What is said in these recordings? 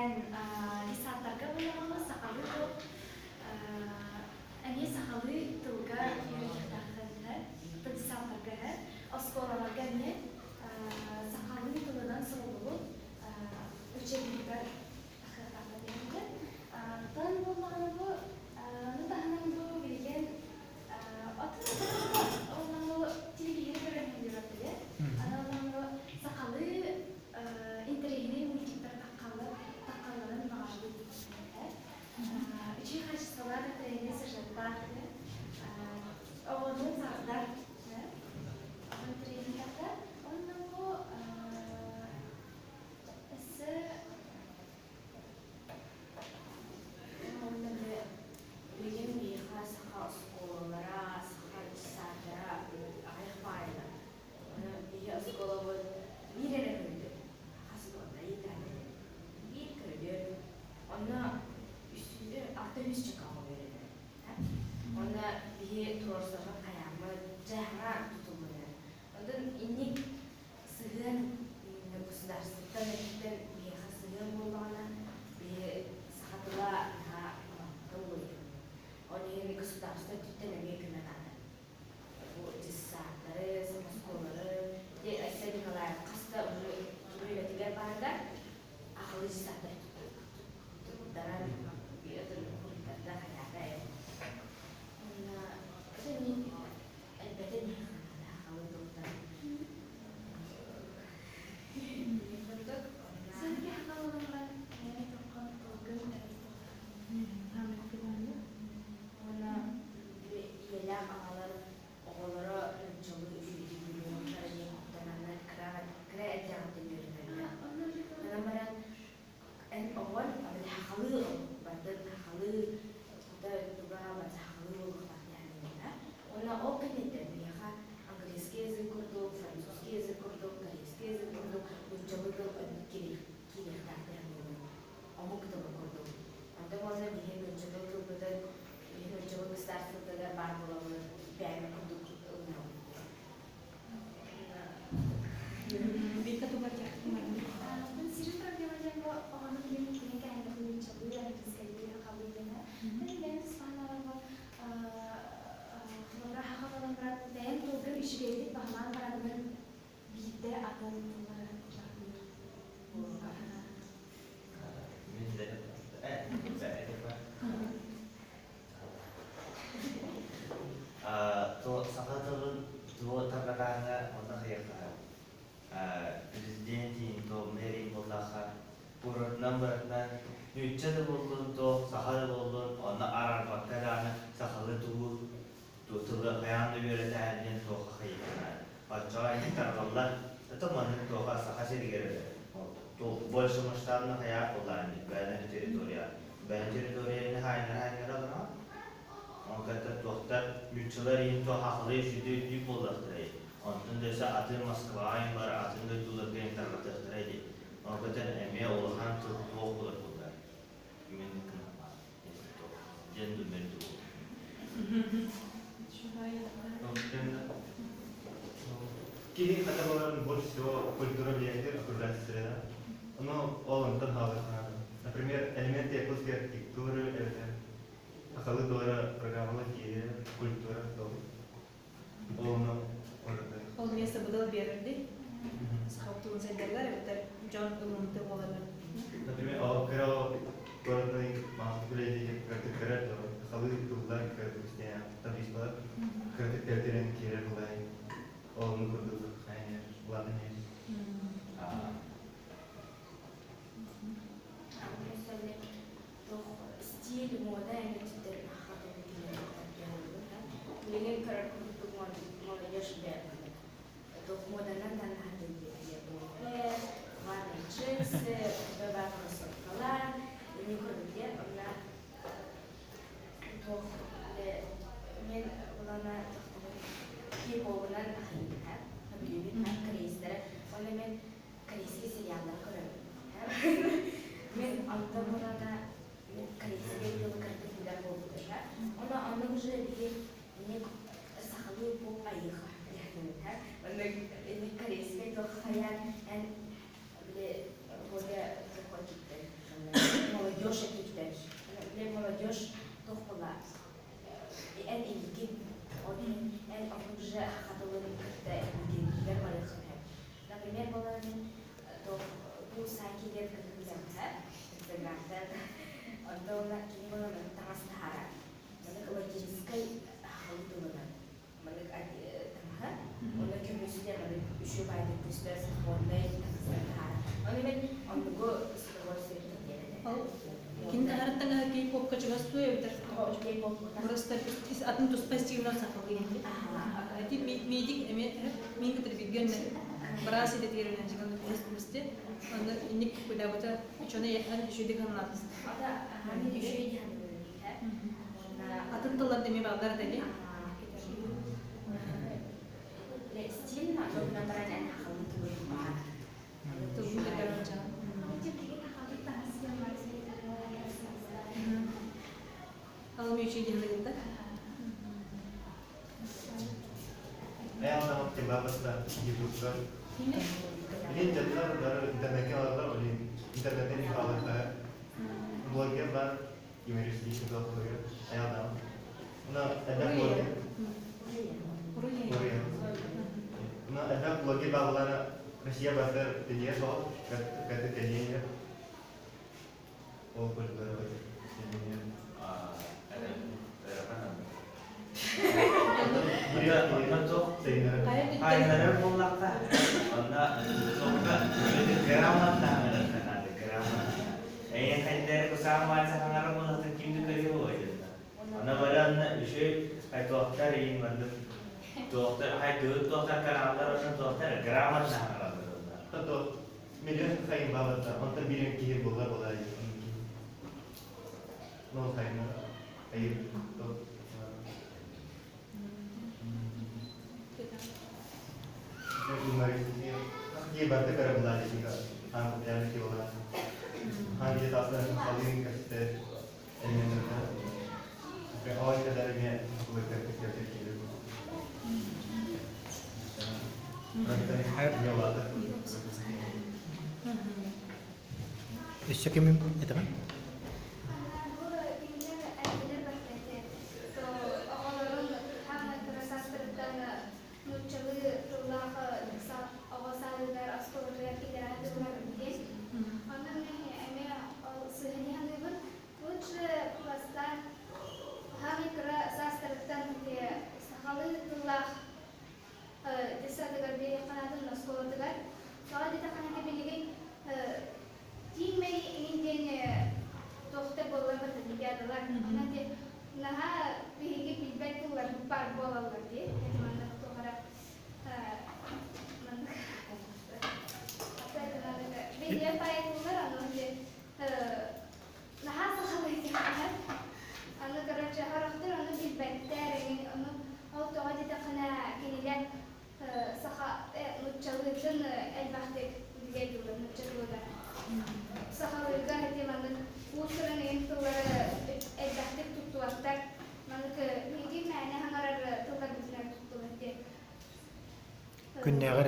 билигин лисаттарга булмагы сакалы топ они сакалы туга юридтахтар лисаттарга осколаларга не сакалы тугадан sorumlu учебниктер тахтар дегенде тан булмагы бу мындагынан бу билген Onu televizyon görevini yapıyor. Onu sakalı internet multiple takkaların maaşı diyorlar. Üçü kaçsalar da trendi sıcaklar. Onun sağlar. Onun trendi yapar. Onun bu ise onun Bilgin bir has has olanlara saatlara ayıpayla. Ona bir skola var. Bir yere koydu. Hasılanda iyi tane. Bir koydu. Ona üstünde aktarış çıkamı verir. Ona bir torsağa kayama cehra tutulmalı. Ondan inik sığın государстводан bir hasılın bulana bir sahatıla Они государство титтенеге күнәнады. Бу диссатлары, самосколары, де Айса Николаев каста үрейлетигер барда акылы диссатлар даран биятыр куртарда хаята. Это не әлбәттә не акылы доктор. Сәнге хакалыгы не тапкан толгын Ona yelam ağalar oğulları çoğu ürünler yaptıranlar kıra ettiğinde görünüyor. Onların en oğul abi hakalı badır hakalı da duga badır hakalı olmak yani ne? Ona o kadar bir ha İngilizce yazı kurdu, Fransızca yazı kurdu, Korece yazı kurdu, bu çoğu da kiri kaydı. Amuk da kurdu. Anda bana bir hem çoğu kurdu. Çoğu startlarda var bulamı beğenme kurduk. Bir katı var ya. Ben sizin programda bu onun yönetimi kendi kuyum çalıyor, riskli kabulüne. Ben İspanya'da bu hakalan bırak ben topu işi verdik, bahman bırakın bir de adam bunlara yapıyor. То сахатылын то табараңа онда хаяка президентин то мэрин боллаха буруннан баратнан нүччады болдун то сахалы болдун онда арар бактараны сахалы туу тутылы хаянды беретәден тоха хайкана бачага таргаллар это маны тоха сахасыргер то больше масштабный хаяк болланы бәйнә территорияны хайнара он как-то тохта ючылар ин то хакылы жүдү дик болдактырай. Онтун десе атын Москва айн бар атын да тулар ген таргатыктырай ди. Он как-то эме олхан то болар болар. Мен кына. Женду менду. Киһи категорияларын больше всего культура влияет окружающая среда. Но он там например, элементы якутской архитектуры, акылы дора программалар киһи культура то. Оны орда. Ол место быдал берилди. Сахаптуун сендерлер это Джон Улунты болар. Например, Алкаро городной масштабный картинкалар акылы дулар картинкалар табличкалар картинкаларын кире булай. Оны көрдүк, хайнер, ладно. Стиль мода это теперь хатами делают. Леген каракуртук молодежь бегает. То мода надо делать. Варные джинсы, бабак кроссовкалар, не куртки, она то мен улана киповынан ахинха, набилибит крейсер, оны мен крейсер сериалдар көрөм. Мен анда булана крейсер дело картиндар болду да. Она аны уже не сахалы по айха. Она не крейсер то хаян эн биле боля захочет. сахондай таксар. Оны мен онго удовольствие Ал кинде хараттан кей-поп качыгас туя битер. Просто атын туспастигнар сакалгы генде. Ати медик эме мен кетер билген брас иде теренен жиган тестимисте. Анда инник кудабыта чона яхан ишеди канат. Атын тылар деме балдар дели. Стиль на добран эн халын туй бар. Тылгы дәрәҗә. Ал мечи дендегендә. Ben anlamak ki babasına YouTube'da. Bilin canlar var, internetten alırlar, öyle internetten alırlar. Blogger var, üniversite içinde okuyor. Ayağdan. Buna edep blogger. Oraya. Buna edep blogger babalara Rusya basar diye sor, kata keliye. O kulları var. Onda tuh kainare bollakta. Onda sohga gramat tangan ada gramat. Yang kainare kesamaan sangat bollakta kimde kariyo aja. Onda badan şey ay doktor ini mandu doktor ay doktor karanlar orang doktor gramat tangan ada. Tato milyon kayın babada, ondan birin kihir bolar bolar. No kayın, ayıp. Üniversiteye ये बातें कर बुला लेगा हम जाने के बोला हाँ ये तो अपना खाली करते एलिमेंट का फिर और के दायरे में वो करते करते किए है ये बात इससे क्या मैं इतना كنا غير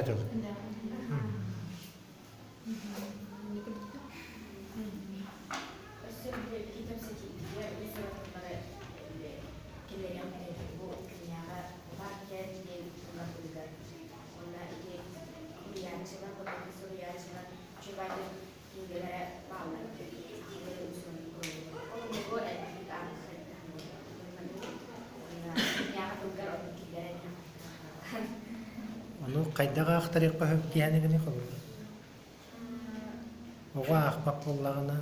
أنو قيدها طريقة يعني كني خبر هو أخبار الله أنا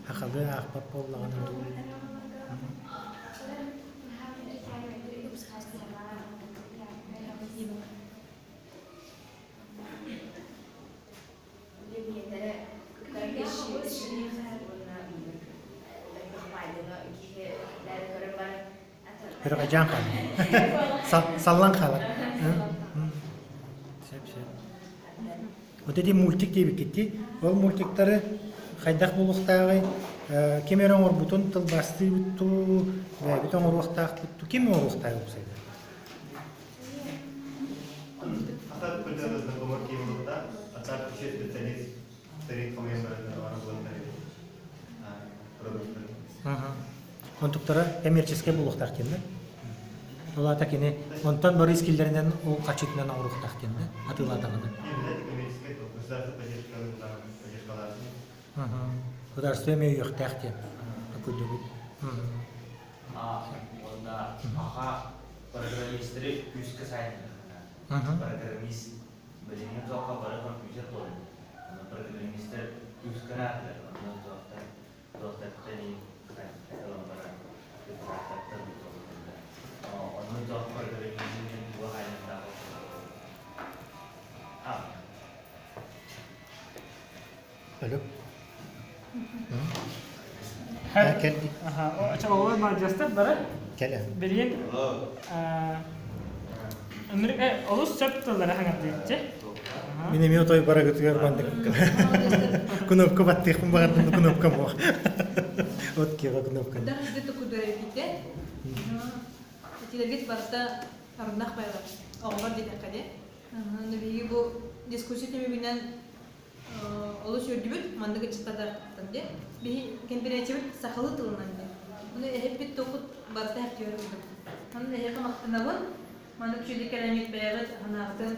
أخبار أخبار الله أنا Pero kajan kan, sallan kalar. Ötedi multik diye bitti. O multikleri kaydak buluktağı kemeron orbutun tıl bastı bitti. Ve bütün oruktağı bitti. Kim oruktağı olsaydı? Hatta burada da zaman ki olursa, hatta bir şey spesialist, seri komeyen bölümleri var bunları. Produktları. Kontuklara коммерческий булуктак келди. Ола такини онтон бары скиллеринен ол качытынан ауруктак келди. Атылатаганы. Государство имеет юхтак деп. Акудубут. Onda aha программисттери үске сайын. Программист Belediye toka bara kompüter koydu. Ama programistler üst kanatlar. Ondan doktor tani kalan bara doktor tutuldu. Onun doktor programistlerin bu halinde var. Alo. Her Geldi. aha o açık olur mu adjusted bara Gel. bilin Amerika olus chapter'lara hangat diyecek. Mine mi otoy para götürüyor bandık. Кнопка баттых багатын кнопка мох. От кега кнопка. Да, где-то куда репите. Тилергет барта арнах байлар. Оғлар дейді қаде. Небеге бұл дискуссия темебінен олы сөйдібіт, мандығы чықтадар қаттанде. Бейі кемперативіт сақалы тылынан де. Оны әхеппет тоқыт барта әптер өйдім. Оны әхеқі мақтынабын, мандық сөйді кәлемет бәйғыт, анағытын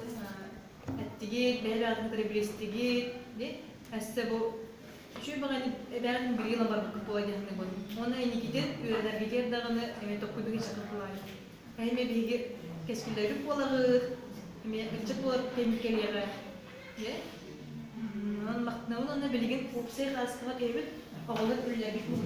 әттігет, бәйбі ағын кіребілестігет, әсті бұл Şu bana ben bir yıl var bu kolay değil mi? Ona en iyi gider, üyeler gider dağını, evet okuduğu için kolay. Hem bir keskileri kolay, hem açık kolay temizlikleri, ya. Onun maknası ona bilgin opsiyon askıya gelip, ağırlık ürünleri